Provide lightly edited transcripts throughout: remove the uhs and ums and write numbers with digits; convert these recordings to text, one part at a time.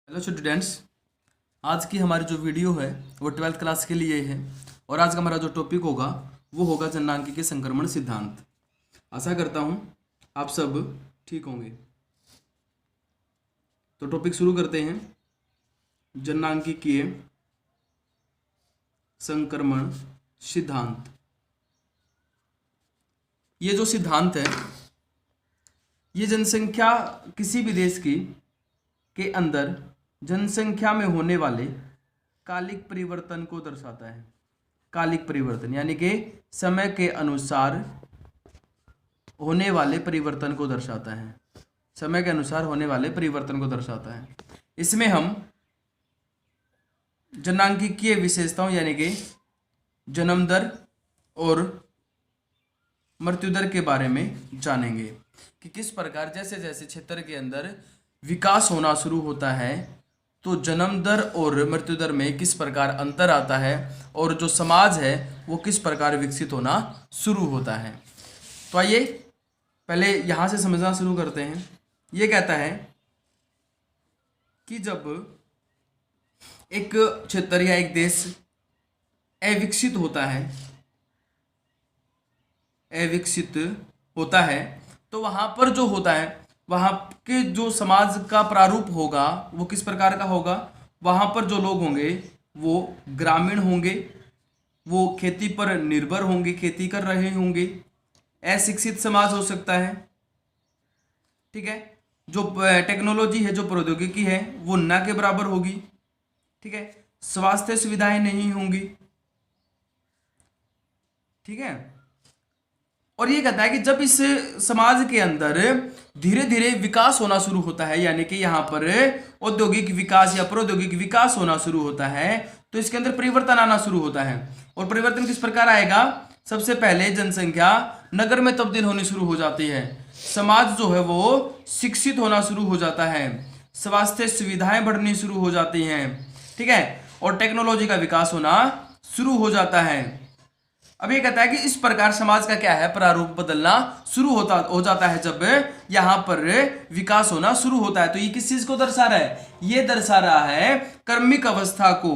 Hello students. आज की हमारी जो वीडियो है वो 12th क्लास के लिए है और आज का हमारा जो टॉपिक होगा वो होगा जननांगी के संक्रमण सिद्धांत। आशा करता हूँ आप सब ठीक होंगे। तो टॉपिक शुरू करते हैं। जननांगीय संक्रमण सिद्धांत। ये जो सिद्धांत है ये जनसंख्या किसी भी देश की के अंदर जनसंख्या में होने वाले कालिक परिवर्तन को दर्शाता है। कालिक परिवर्तन यानी कि समय के अनुसार होने वाले परिवर्तन को दर्शाता है। समय के अनुसार होने वाले परिवर्तन को दर्शाता है। इसमें हम जननांगीय विशेषताओं यानी कि जन्म दर और मृत्यु दर के बारे में जानेंगे कि किस प्रकार जैसे जैसे क्षेत्र के अंदर विकास होना शुरू होता है तो जन्म दर और मृत्यु दर में किस प्रकार अंतर आता है और जो समाज है वो किस प्रकार विकसित होना शुरू होता है। तो आइए पहले यहाँ से समझना शुरू करते हैं। ये कहता है कि जब एक क्षेत्र या एक देश अविकसित होता है तो वहाँ पर जो होता है वहाँ के जो समाज का प्रारूप होगा वो किस प्रकार का होगा। वहाँ पर जो लोग होंगे वो ग्रामीण होंगे, वो खेती पर निर्भर होंगे, खेती कर रहे होंगे। अशिक्षित समाज हो सकता है, ठीक है। जो टेक्नोलॉजी है, जो प्रौद्योगिकी है वो न के बराबर होगी, ठीक है। स्वास्थ्य सुविधाएं नहीं होंगी, ठीक है। और ये कहता है कि जब इस समाज के अंदर धीरे धीरे विकास होना शुरू होता है यानी कि यहाँ पर औद्योगिक विकास या प्रौद्योगिक विकास होना शुरू होता है तो इसके अंदर परिवर्तन आना शुरू होता है। और परिवर्तन किस प्रकार आएगा। सबसे पहले जनसंख्या नगर में तब्दील होनी शुरू हो जाती है, समाज जो है वो शिक्षित होना शुरू हो जाता है, स्वास्थ्य सुविधाएं बढ़नी शुरू हो जाती हैं, ठीक है, और टेक्नोलॉजी का विकास होना शुरू हो जाता है। अब ये कहता है कि इस प्रकार समाज का क्या है प्रारूप बदलना शुरू हो जाता है जब यहाँ पर विकास होना शुरू होता है। तो ये किस चीज को दर्शा रहा है। ये दर्शा रहा है कर्मिक अवस्था को,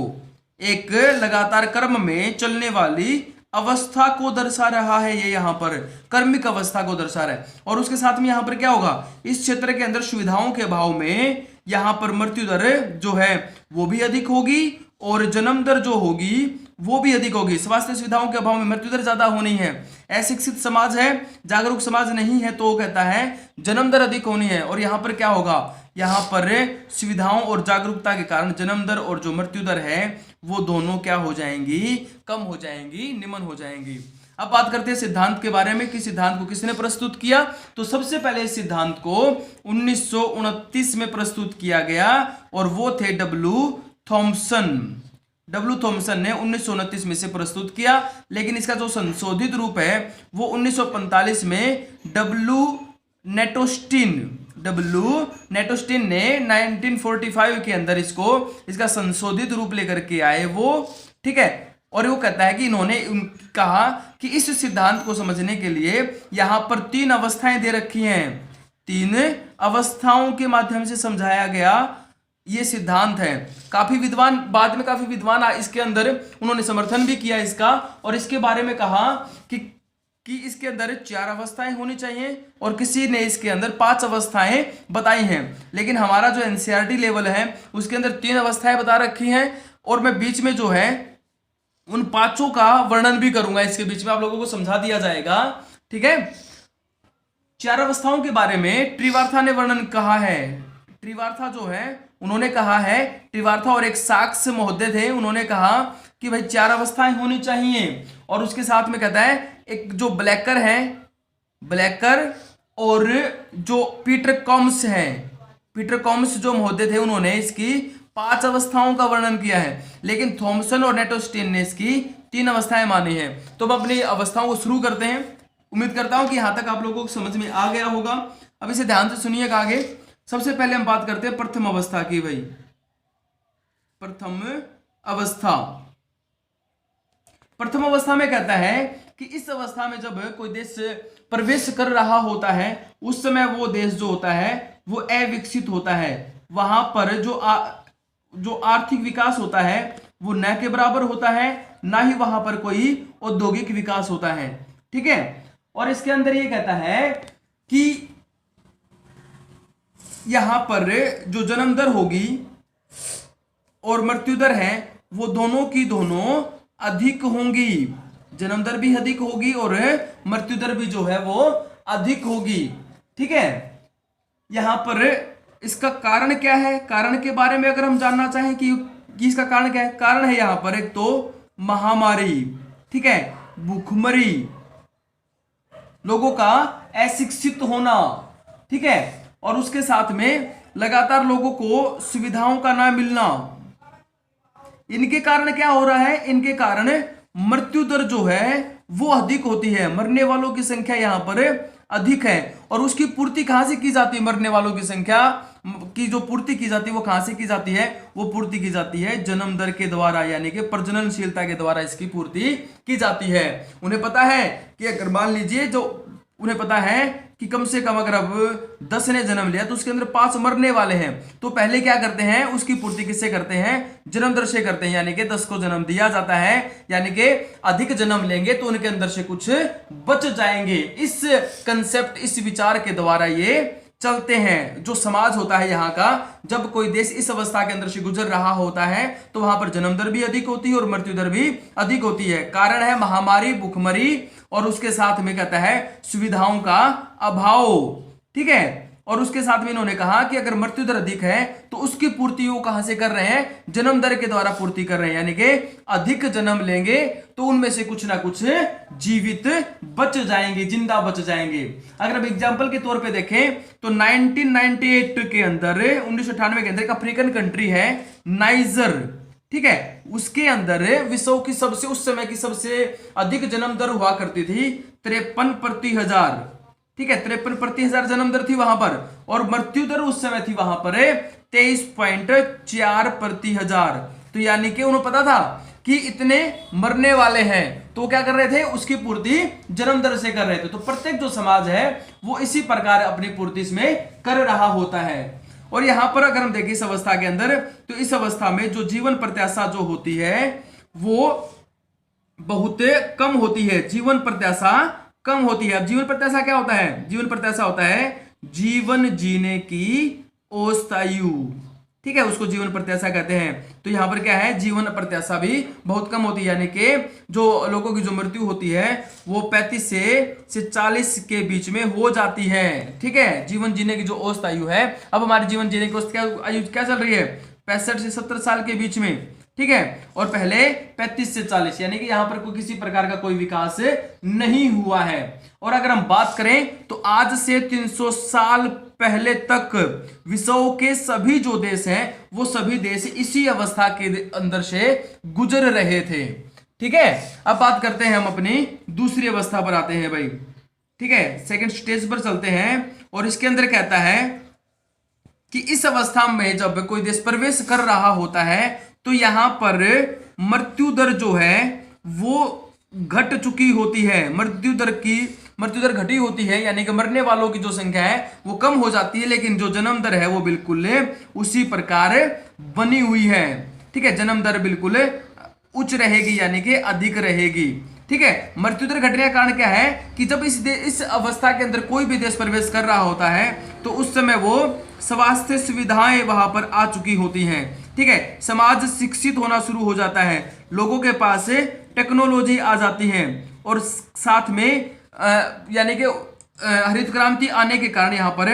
एक लगातार कर्म में चलने वाली अवस्था को दर्शा रहा है। ये यहाँ पर कर्मिक अवस्था को दर्शा रहा है। और उसके साथ में यहाँ पर क्या होगा, इस क्षेत्र के अंदर सुविधाओं के अभाव में यहाँ पर मृत्यु दर जो है वो भी अधिक होगी और जन्म दर जो होगी वो भी अधिक होगी। स्वास्थ्य सुविधाओं के अभाव में मृत्यु दर ज्यादा होनी है। अशिक्षित समाज है, जागरूक समाज नहीं है, तो वो कहता है जन्म दर अधिक होनी है। और यहाँ पर क्या होगा, यहाँ पर सुविधाओं और जागरूकता के कारण जन्म दर और जो मृत्यु दर है वो दोनों क्या हो जाएंगी, कम हो जाएंगी, निम्न हो जाएंगी। अब बात करते हैं सिद्धांत के बारे में कि सिद्धांत को किसने प्रस्तुत किया। तो सबसे पहले इस सिद्धांत को 1929 में प्रस्तुत किया गया और वो थे डब्ल्यू थॉमसन ने 1929 में से प्रस्तुत किया। लेकिन इसका जो संशोधित रूप है वो 1945 में डब्ल्यू नेटोस्टिन ने 1945 के अंदर इसका संशोधित रूप लेकर के आए वो, ठीक है। और वो कहता है कि इन्होंने कहा कि इस सिद्धांत को समझने के लिए यहाँ पर 3 अवस्थाएं दे रखी हैं, 3 अवस्थाओं के माध्यम से समझाया गया ये सिद्धांत है। काफी विद्वान बाद में काफी विद्वान इसके अंदर उन्होंने समर्थन भी किया इसका और इसके बारे में कहा कि इसके अंदर 4 अवस्थाएं होनी चाहिए और किसी ने इसके अंदर 5 अवस्थाएं बताई हैं। लेकिन हमारा जो एनसीईआरटी लेवल है उसके अंदर 3 अवस्थाएं बता रखी हैं और मैं बीच में जो है उन 5 का वर्णन भी करूंगा। इसके बीच में आप लोगों को समझा दिया जाएगा, ठीक है। 4 अवस्थाओं के बारे में ट्रिवार्था ने वर्णन कहा है। ट्रिवार्था जो है उन्होंने कहा है, ट्रिवार्था और एक साक्स महोदय थे, उन्होंने कहा कि भाई 4 अवस्थाएं होनी चाहिए। और उसके साथ में कहता है एक जो ब्लैकर और जो पीटर कॉम्स जो महोदय थे उन्होंने इसकी 5 अवस्थाओं का वर्णन किया है। लेकिन थॉमसन और नेटोस्टिन ने इसकी 3 अवस्थाएं मानी है। तो अब अपनी अवस्थाओं को शुरू करते हैं। उम्मीद करता हूं कि यहां तक आप लोगों को समझ में आ गया होगा। अब इसे ध्यान से सुनिएगा आगे। सबसे पहले हम बात करते हैं प्रथम अवस्था की। भाई प्रथम अवस्था में कहता है कि इस अवस्था में जब कोई देश प्रवेश कर रहा होता है उस समय वो देश जो होता है वो अविकसित होता है। वहां पर जो आर्थिक विकास होता है वो न के बराबर होता है, ना ही वहां पर कोई औद्योगिक विकास होता है। ठीक है, और इसके अंदर ये कहता है कि यहां पर जो जन्म दर होगी और मृत्यु दर है वो दोनों की दोनों अधिक होंगी। जन्म दर भी अधिक होगी और मृत्यु दर भी जो है वो अधिक होगी। ठीक है, यहां पर इसका कारण क्या है, कारण के बारे में अगर हम जानना चाहें कि इसका कारण क्या है, कारण है यहां पर एक तो महामारी, ठीक है, भूखमरी, लोगों का अशिक्षित होना, ठीक है, और उसके साथ में लगातार लोगों को सुविधाओं का ना मिलना। इनके कारण क्या हो रहा है, इनके कारण मृत्यु दर जो है वो अधिक होती है, मरने वालों की संख्या यहां पर अधिक है। और उसकी पूर्ति कहां से की जाती है, मरने वालों की संख्या की जो पूर्ति की जाती है वो कहां से की जाती है, वो पूर्ति की जाती है जन्म दर के द्वारा, यानी कि प्रजननशीलता के द्वारा इसकी पूर्ति की जाती है। उन्हें पता है कि अगर मान लीजिए जो उन्हें पता है कि कम से कम अगर अब 10 ने जन्म लिया तो उसके अंदर 5 मरने वाले हैं, तो पहले क्या करते हैं, उसकी पूर्ति किससे करते हैं, जन्म दर से करते हैं, यानी कि 10 को जन्म दिया जाता है, यानी कि अधिक जन्म लेंगे तो उनके अंदर से कुछ बच जाएंगे। इस कंसेप्ट, इस विचार के द्वारा ये चलते हैं। जो समाज होता है यहाँ का, जब कोई देश इस अवस्था के अंदर से गुजर रहा होता है तो वहां पर जन्म दर भी अधिक होती है और मृत्यु दर भी अधिक होती है। कारण है महामारी, भूखमरी और उसके साथ में कहता है सुविधाओं का अभाव। ठीक है, और उसके साथ में इन्होंने कहा कि अगर मृत्यु दर अधिक है तो उसकी पूर्ति वो कहां से कर रहे हैं, जन्म दर के द्वारा पूर्ति कर रहे हैं, यानी कि अधिक जन्म लेंगे तो उनमें से कुछ ना कुछ जीवित बच जाएंगे, जिंदा बच जाएंगे। अगर अब एग्जांपल के तौर पे देखें तो 1998 के अंदर, 1998 के अंदर एक अफ्रीकन कंट्री है नाइजर, ठीक है, उसके अंदर विश्व की सबसे, उस समय की सबसे अधिक जन्म दर हुआ करती थी 53 प्रति हजार। ठीक है, 53 प्रति हजार जन्म दर थी वहां पर, और मृत्यु दर उस समय थी वहां पर 23.4 प्रति हजार। तो यानी कि उन्हें पता था कि इतने मरने वाले हैं, तो क्या कर रहे थे, उसकी पूर्ति जन्म दर से कर रहे थे। तो प्रत्येक जो समाज है वो इसी प्रकार अपनी पूर्ति इसमें कर रहा होता है। और यहां पर अगर हम देखें इस अवस्था के अंदर, तो इस अवस्था में जो जीवन प्रत्याशा जो होती है वो बहुत कम होती है, जीवन प्रत्याशा कम होती है। अब जीवन प्रत्याशा क्या होता है, जीवन प्रत्याशा होता है जीवन जीने की औसतायु, ठीक है, उसको जीवन प्रत्याशा कहते हैं। तो यहां पर क्या है, जीवन प्रत्याशा भी बहुत कम होती है, यानी कि जो लोगों की जो मृत्यु होती है वो 35 से 40 के बीच में हो जाती है। ठीक है, जीवन जीने की जो औसत आयु है, अब हमारे जीवन जीने की औसत आयु क्या चल रही है, 65 से 70 साल के बीच में। ठीक है, और पहले 35 से 40, यानी कि यहां पर कोई किसी प्रकार का कोई विकास नहीं हुआ है। और अगर हम बात करें तो आज से 300 साल पहले तक विश्व के सभी जो देश हैं वो सभी देश इसी अवस्था के अंदर से गुजर रहे थे। ठीक है, अब बात करते हैं हम अपनी दूसरी अवस्था पर आते हैं भाई। ठीक है, सेकंड स्टेज पर चलते हैं, और इसके अंदर कहता है कि इस अवस्था में जब कोई देश प्रवेश कर रहा होता है तो यहां पर मृत्यु दर जो है वो घट चुकी होती है, मृत्यु दर घटी होती है, यानी कि मरने वालों की जो संख्या है वो कम हो जाती है, लेकिन जो जन्म दर है वो बिल्कुल उसी प्रकार बनी हुई है। ठीक है, जन्म दर बिल्कुल उच्च रहेगी, यानी कि अधिक रहेगी। ठीक है, मृत्यु दर घटने का कारण क्या है कि जब इस अवस्था के अंदर कोई भी देश प्रवेश कर रहा होता है तो उस समय वो स्वास्थ्य सुविधाएं वहां पर आ चुकी होती हैं। ठीक है, समाज शिक्षित होना शुरू हो जाता है, लोगों के पास टेक्नोलॉजी आ जाती है, और साथ में यानी कि हरित क्रांति आने के कारण यहाँ पर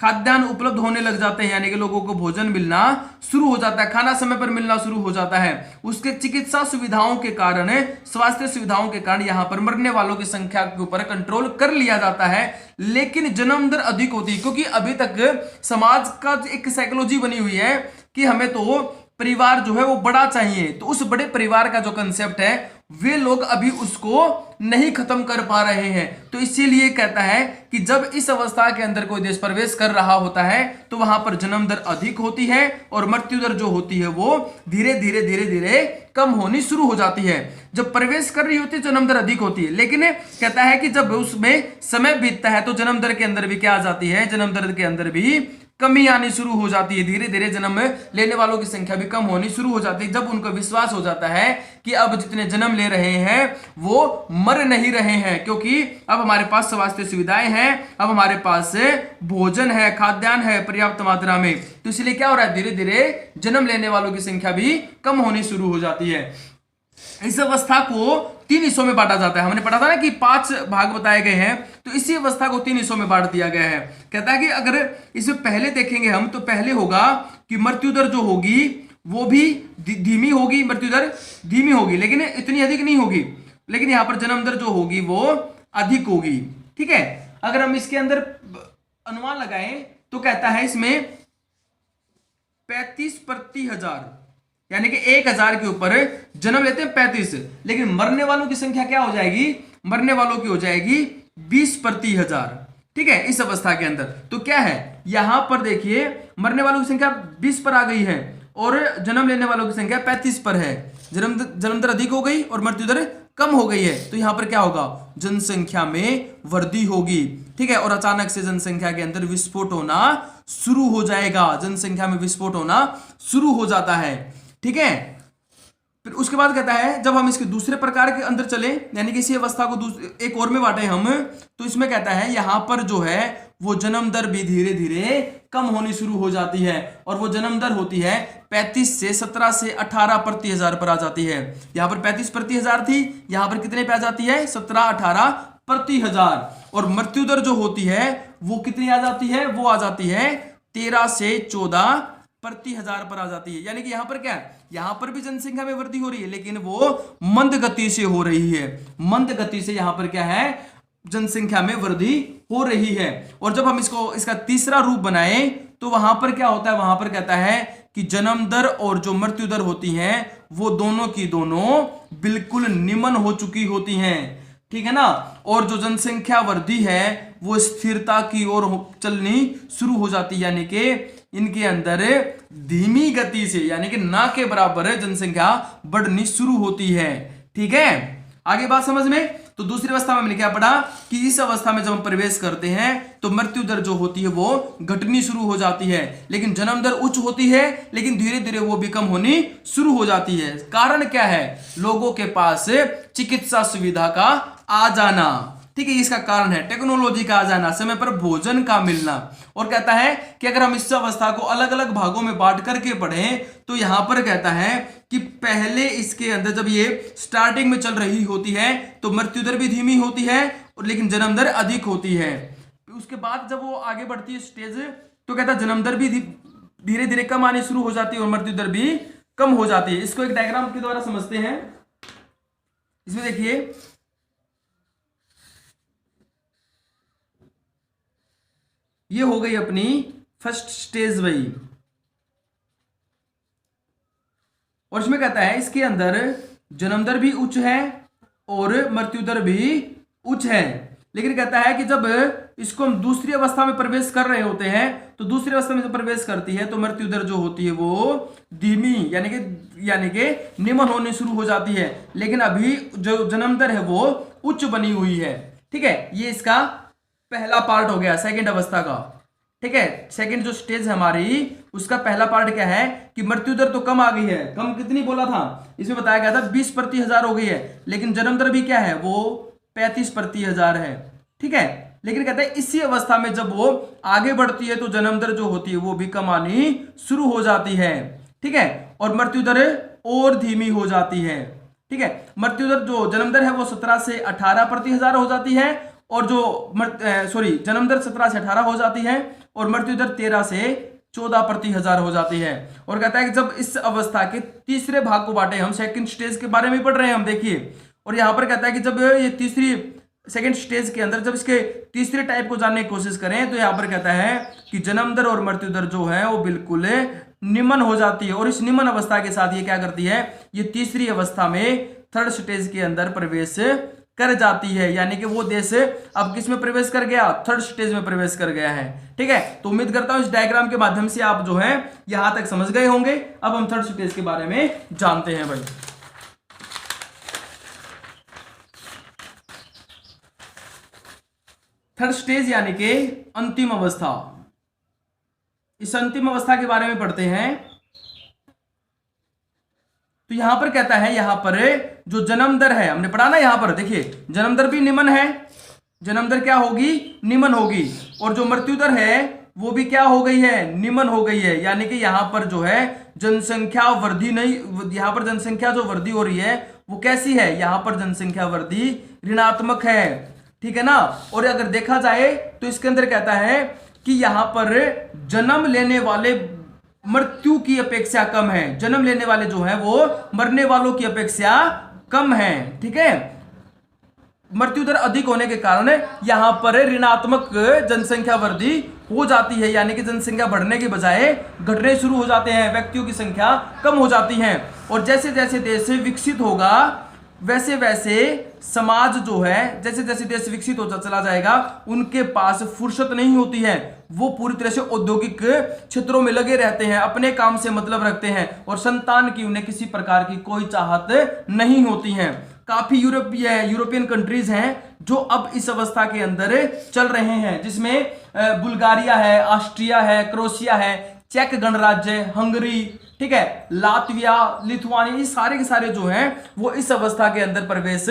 खाद्यान्न उपलब्ध होने लग जाते हैं, यानी कि लोगों को भोजन मिलना शुरू हो जाता है, खाना समय पर मिलना शुरू हो जाता है। उसके चिकित्सा सुविधाओं के कारण, स्वास्थ्य सुविधाओं के कारण यहाँ पर मरने वालों की संख्या के ऊपर कंट्रोल कर लिया जाता है, लेकिन जन्म दर अधिक होती है, क्योंकि अभी तक समाज का एक साइकोलॉजी बनी हुई है कि हमें तो परिवार जो है वो बड़ा चाहिए। तो उस बड़े परिवार का जो कंसेप्ट है वे लोग अभी उसको नहीं खत्म कर पा रहे हैं। तो इसीलिए कहता है कि जब इस अवस्था के अंदर कोई देश प्रवेश कर रहा होता है तो वहां पर जन्म दर अधिक होती है और मृत्यु दर जो होती है वो धीरे धीरे कम होनी शुरू हो जाती है। जब प्रवेश कर रही होती है जन्म दर अधिक होती है, लेकिन कहता है कि जब उसमें समय बीतता है तो जन्म दर के अंदर भी क्या आ जाती है, जन्म दर के अंदर भी कमी आनी शुरू हो जाती है, धीरे धीरे जन्म लेने वालों की संख्या भी कम होनी शुरू हो जाती है, जब उनको विश्वास हो जाता है कि अब जितने जन्म ले रहे हैं वो मर नहीं रहे हैं, क्योंकि अब हमारे पास स्वास्थ्य सुविधाएं हैं, अब हमारे पास भोजन है, खाद्यान्न है पर्याप्त मात्रा में, तो इसलिए क्या हो रहा है, धीरे धीरे जन्म लेने वालों की संख्या भी कम होनी शुरू हो जाती है। इस अवस्था को 3 हिस्सों में बांटा जाता है। हमने पढ़ा था ना कि 5 भाग बताए गए हैं, तो इसी अवस्था को 3 हिस्सों में बांट दिया गया है। कहता है कि अगर इसमें पहले देखेंगे हम, तो पहले होगा कि मृत्यु दर जो होगी वो भी धीमी होगी, मृत्यु दर धीमी होगी लेकिन इतनी अधिक नहीं होगी, लेकिन यहां पर जन्म दर जो होगी वो अधिक होगी। ठीक है, अगर हम इसके अंदर अनुमान लगाएं तो कहता है इसमें 35 प्रति हजार, यानी कि 1000 के ऊपर जन्म लेते हैं 35, लेकिन मरने वालों की संख्या क्या हो जाएगी, मरने वालों की हो जाएगी 20 प्रति हजार। ठीक है, इस अवस्था के अंदर तो क्या है, यहां पर देखिए मरने वालों की संख्या 20 पर आ गई है और जन्म लेने वालों की संख्या 35 पर है, जन्म दर अधिक हो गई और मृत्यु दर कम हो गई है, तो यहां पर क्या होगा, जनसंख्या में वृद्धि होगी। ठीक है, और अचानक से जनसंख्या के अंदर विस्फोट होना शुरू हो जाएगा, जनसंख्या में विस्फोट होना शुरू हो जाता है। ठीक है, फिर उसके बाद कहता है जब हम इसके दूसरे प्रकार के अंदर चले, यानी कि इसी अवस्था को एक और में बांटे हम, तो इसमें कहता है यहां पर जो है वो जन्म दर भी धीरे धीरे कम होनी शुरू हो जाती है, और वो जन्म दर होती है 35 से 17 से 18 प्रति हजार पर आ जाती है। यहां पर 35 प्रति हजार थी, यहां पर कितने पे आ जाती है, 17-18 प्रति हजार। और मृत्यु दर जो होती है वो कितनी आ जाती है, वो आ जाती है 13 से 14 प्रति हजार पर आ जाती है। यानी कि यहां पर क्या है, यहां पर भी जनसंख्या में वृद्धि हो रही है, लेकिन वो मंद गति से हो रही है, मंद गति से यहां पर क्या है, जनसंख्या में वृद्धि हो रही है। और जब हम इसका तीसरा रूप बनाए तो वहां पर क्या होता है, वहां पर कहता है कि जन्म दर और जो मृत्यु दर होती हैं वो दोनों की दोनों बिल्कुल निम्न हो चुकी होती हैं। ठीक है ना, और जो जनसंख्या वृद्धि है वो स्थिरता की ओर चलनी शुरू हो जाती है, यानी कि इनके अंदर धीमी गति से, यानी कि ना के बराबर जनसंख्या बढ़नी शुरू होती है। ठीक है, आगे बात समझ में। तो दूसरी अवस्था में मैंने क्या पढ़ा कि इस अवस्था में जब हम प्रवेश करते हैं तो मृत्यु दर जो होती है वो घटनी शुरू हो जाती है, लेकिन जन्म दर उच्च होती है, लेकिन धीरे धीरे वो भी कम होनी शुरू हो जाती है। कारण क्या है, लोगों के पास चिकित्सा सुविधा का आ जाना। ठीक है, इसका कारण है टेक्नोलॉजी का आ जाना, समय पर भोजन का मिलना। और कहता है कि अगर हम इस अवस्था को अलग अलग भागों में बांट करके पढ़ें तो यहां पर कहता है कि पहले इसके अंदर जब ये स्टार्टिंग में चल रही होती है तो मृत्यु दर भी धीमी होती है और लेकिन जन्म दर अधिक होती है। उसके बाद जब वो आगे बढ़ती है स्टेज, तो कहता है जन्म दर भी धीरे धीरे कम आनी शुरू हो जाती है और मृत्यु दर भी कम हो जाती है। इसको एक डायग्राम के द्वारा समझते हैं। इसमें देखिए ये हो गई अपनी फर्स्ट स्टेज भाई, और इसमें कहता है इसके अंदर जन्म दर भी उच्च है और मृत्यु दर भी उच्च है, लेकिन कहता है कि जब इसको हम दूसरी अवस्था में प्रवेश कर रहे होते हैं तो दूसरी अवस्था में जब प्रवेश करती है तो मृत्यु दर जो होती है वो धीमी यानी कि निम्न होने शुरू हो जाती है, लेकिन अभी जो जन्म दर है वो उच्च बनी हुई है। ठीक है, ये इसका पहला पार्ट हो गया सेकंड अवस्था का। ठीक है, सेकंड जो स्टेज है हमारी उसका पहला पार्ट क्या है कि मृत्यु दर तो कम आ गई है, कम कितनी बोला था, इसमें बताया गया था 20 प्रति हजार हो गई है, लेकिन जन्म दर भी क्या है वो 35 प्रति हजार है। ठीक है, लेकिन कहते हैं इसी अवस्था में जब वो आगे बढ़ती है तो जन्म दर जो होती है वो भी कम आनी शुरू हो जाती है। ठीक है, और मृत्यु दर और धीमी हो जाती है। ठीक है, मृत्यु दर जो जन्म दर है वो 17 से 18 प्रति हजार हो जाती है, और जो जन्म दर 17 से 18 हो जाती है और मृत्यु दर 13 से 14 प्रति हजार हो जाती है। और कहता है कि जब इस अवस्था के तीसरे भाग को बांटे, हम सेकंड स्टेज के बारे में पढ़ रहे हैं हम, देखिए, और यहां पर कहता है कि जब ये तीसरी सेकंड स्टेज के अंदर जब इसके तीसरे टाइप को जानने की कोशिश करें तो यहां पर कहता है कि जन्म दर और मृत्यु दर जो है वो बिल्कुल निम्न हो जाती है, और इस निम्न अवस्था के साथ ये क्या करती है, ये तीसरी अवस्था में थर्ड स्टेज के अंदर प्रवेश कर जाती है, यानी कि वो देश अब किस में प्रवेश कर गया, थर्ड स्टेज में प्रवेश कर गया है। ठीक है, तो उम्मीद करता हूं इस डायग्राम के माध्यम से आप जो है यहां तक समझ गए होंगे। अब हम थर्ड स्टेज के बारे में जानते हैं भाई। थर्ड स्टेज यानी कि अंतिम अवस्था। इस अंतिम अवस्था के बारे में पढ़ते हैं। तो यहां पर कहता है, यहां पर जो जन्म दर है, हमने पढ़ा ना, यहां पर देखिए जन्म दर भी निम्न है, जन्म दर क्या होगी, निम्न होगी, और जो मृत्यु दर है वो भी क्या हो गई है, निम्न हो गई है। यानी कि यहां पर जो है जनसंख्या वृद्धि नहीं, यहां पर जनसंख्या जो वृद्धि हो रही है वो कैसी है, यहां पर जनसंख्या वृद्धि ऋणात्मक है, ठीक है ना। और अगर देखा जाए तो इसके अंदर कहता है कि यहां पर जन्म लेने वाले मृत्यु की अपेक्षा कम है, जन्म लेने वाले जो है वो मरने वालों की अपेक्षा कम है, ठीक है। मृत्यु दर अधिक होने के कारण यहां पर ऋणात्मक जनसंख्या वृद्धि हो जाती है, यानी कि जनसंख्या बढ़ने के बजाय घटने शुरू हो जाते हैं, व्यक्तियों की संख्या कम हो जाती है। और जैसे जैसे देश विकसित होगा वैसे वैसे समाज जो है, जैसे जैसे देश विकसित होता चला जाएगा उनके पास फुर्सत नहीं होती है, वो पूरी तरह से औद्योगिक क्षेत्रों में लगे रहते हैं, अपने काम से मतलब रखते हैं और संतान की उन्हें किसी प्रकार की कोई चाहत नहीं होती है। काफी यूरोपियन कंट्रीज हैं जो अब इस अवस्था के अंदर चल रहे हैं, जिसमें बुल्गारिया है, ऑस्ट्रिया है, क्रोएशिया है, चेक गणराज्य, हंगरी, ठीक है, लातविया, लिथुआनिया, ये सारे के सारे जो हैं वो इस अवस्था के अंदर प्रवेश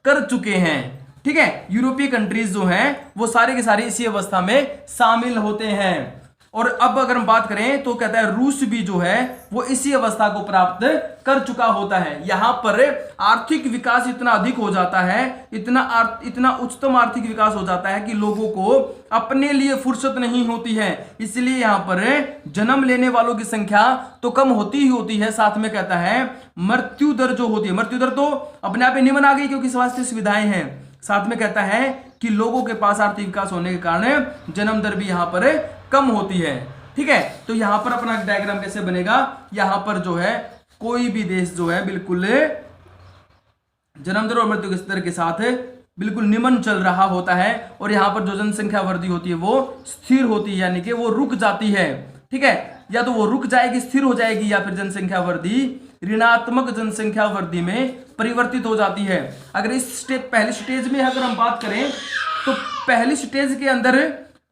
कर चुके हैं, ठीक है। यूरोपीय कंट्रीज जो हैं वो सारे के सारे इसी अवस्था में शामिल होते हैं। और अब अगर हम बात करें तो कहता है रूस भी जो है वो इसी अवस्था को प्राप्त कर चुका होता है। यहां पर आर्थिक विकास इतना अधिक हो जाता है, इतना उच्चतम आर्थिक विकास हो जाता है कि लोगों को अपने लिए फुर्सत नहीं होती है, इसलिए यहां पर जन्म लेने वालों की संख्या तो कम होती ही होती है, साथ में कहता है मृत्यु दर जो होती है, मृत्यु दर तो अपने आप ही निम्न आ गई क्योंकि स्वास्थ्य सुविधाएं हैं, साथ में कहता है कि लोगों के पास आर्थिक विकास होने के कारण जन्म दर भी यहां पर कम होती है, ठीक है। तो यहां पर अपना डायग्राम कैसे बनेगा, यहां पर जो है कोई भी देश जो है बिल्कुल जन्म दर और मृत्यु के स्तर के साथ बिल्कुल निम्न चल रहा होता है, और यहां पर जो जनसंख्या वृद्धि होती है वो स्थिर होती है, यानी कि वो रुक जाती है, ठीक है। या तो वो रुक जाएगी, स्थिर हो जाएगी, या फिर जनसंख्या वृद्धि ऋणात्मक जनसंख्या वृद्धि में परिवर्तित हो जाती है। अगर इस पहली स्टेज में अगर हम बात करें तो पहली स्टेज के अंदर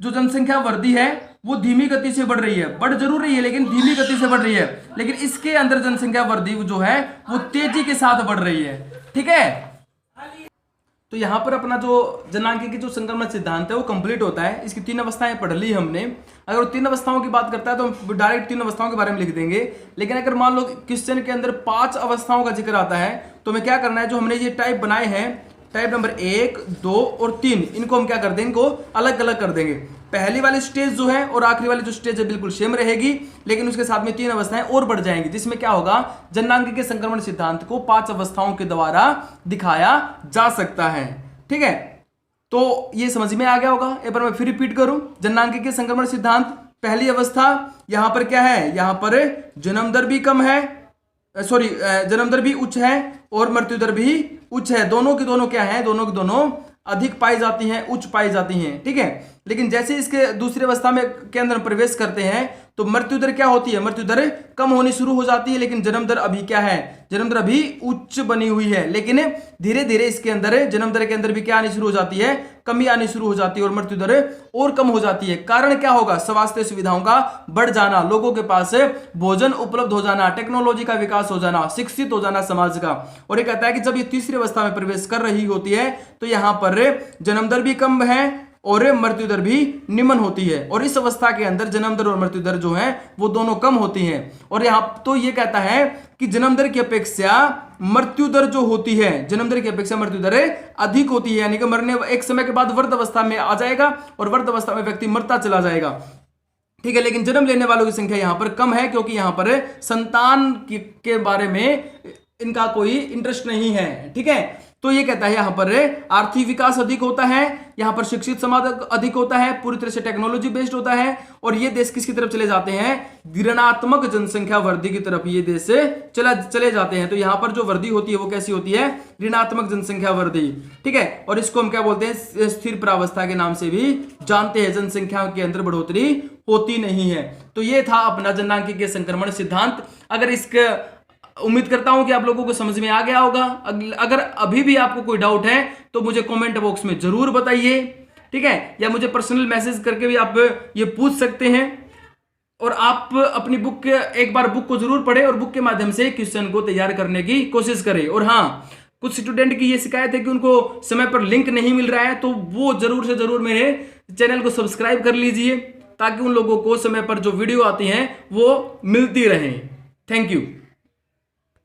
जो जनसंख्या वृद्धि है वो धीमी गति से बढ़ रही है, बढ़ जरूर रही है लेकिन धीमी गति से बढ़ रही है, लेकिन इसके अंदर जनसंख्या वृद्धि जो है वो तेजी के साथ बढ़ रही है, ठीक है। तो यहां पर अपना जो जनांकीय जो संक्रमण सिद्धांत है वो कंप्लीट होता है। इसकी 3 अवस्थाएं पढ़ ली हमने। अगर वो 3 अवस्थाओं की बात करता है तो हम डायरेक्ट 3 अवस्थाओं के बारे में लिख देंगे, लेकिन अगर मान लो क्वेश्चन के अंदर 5 अवस्थाओं का जिक्र आता है तो हमें क्या करना है, जो हमने ये टाइप बनाए हैं, टाइप नंबर 1, 2 और 3, इनको हम क्या कर देंगे, इनको अलग अलग कर देंगे। पहली वाली स्टेज जो है और आखिरी वाली जो स्टेज है बिल्कुल सेम रहेगी, लेकिन उसके साथ में 3 अवस्थाएं और बढ़ जाएंगी, जिसमें क्या होगा, जननांकीय संक्रमण सिद्धांत को 5 अवस्थाओं के द्वारा दिखाया जा सकता है, ठीक है। तो ये समझ में आ गया होगा। एक बार मैं फिर रिपीट करूं, जननांकीय संक्रमण सिद्धांत, पहली अवस्था यहां पर क्या है, यहां पर जन्म दर भी कम है, सॉरी जन्म दर भी उच्च है और मृत्यु दर भी उच्च है, दोनों की दोनों क्या है, दोनों की दोनों अधिक पाई जाती हैं, उच्च पाई जाती हैं, ठीक है। लेकिन जैसे इसके दूसरी अवस्था में के अंदर प्रवेश करते हैं तो मृत्यु दर क्या होती है, मृत्यु दर कम होनी शुरू हो जाती है, लेकिन जन्म दर अभी क्या है, जन्म दर अभी उच्च बनी हुई है, लेकिन धीरे धीरे इसके अंदर जन्म दर के अंदर भी क्या आनी शुरू हो जाती है, कमी आनी शुरू हो जाती है और मृत्यु दर और कम हो जाती है। कारण क्या होगा, स्वास्थ्य सुविधाओं का बढ़ जाना, लोगों के पास भोजन उपलब्ध हो जाना, टेक्नोलॉजी का विकास हो जाना, शिक्षित हो जाना समाज का। और ये कहता है कि जब ये तीसरी अवस्था में प्रवेश कर रही होती है तो यहां पर जन्म दर भी कम है और मृत्यु दर भी निम्न होती है, और इस अवस्था के अंदर जन्म दर और मृत्यु दर जो है वो दोनों कम होती हैं। और यहां तो ये कहता है कि जन्म दर की अपेक्षा मृत्यु दर जो होती है, जन्म दर की अपेक्षा मृत्यु दर अधिक होती है, यानी कि मरने एक समय के बाद वृद्ध अवस्था में आ जाएगा और वृद्ध अवस्था में व्यक्ति मरता चला जाएगा, ठीक है। लेकिन जन्म लेने वालों की संख्या यहां पर कम है क्योंकि यहां पर संतान के बारे में इनका कोई इंटरेस्ट नहीं है, ठीक है। तो ये कहता है यहां पर आर्थिक विकास अधिक होता है, यहां पर शिक्षित समाज अधिक होता है, पूरी तरह से टेक्नोलॉजी बेस्ड होता है, और ये देश किसकी तरफ चले जाते हैं, ऋणात्मक जनसंख्या वृद्धि की तरफ ये देश चले जाते हैं। तो यहां पर जो वृद्धि होती है वो कैसी होती है, ऋणात्मक जनसंख्या वृद्धि, ठीक है। और इसको हम क्या बोलते हैं, स्थिर प्रावस्था के नाम से भी जानते हैं, जनसंख्या के अंदर बढ़ोतरी होती नहीं है। तो ये था अपना जननांकीय संक्रमण सिद्धांत। अगर इसके उम्मीद करता हूं कि आप लोगों को समझ में आ गया होगा। अगर अभी भी आपको कोई डाउट है तो मुझे कमेंट बॉक्स में जरूर बताइए, ठीक है, या मुझे पर्सनल मैसेज करके भी आप ये पूछ सकते हैं। और आप अपनी बुक के एक बार बुक को जरूर पढ़ें और बुक के माध्यम से क्वेश्चन को तैयार करने की कोशिश करें। और हाँ, कुछ स्टूडेंट की ये शिकायत है कि उनको समय पर लिंक नहीं मिल रहा है, तो वो जरूर से जरूर मेरे चैनल को सब्सक्राइब कर लीजिए ताकि उन लोगों को समय पर जो वीडियो आती हैं वो मिलती रहें। Thank you.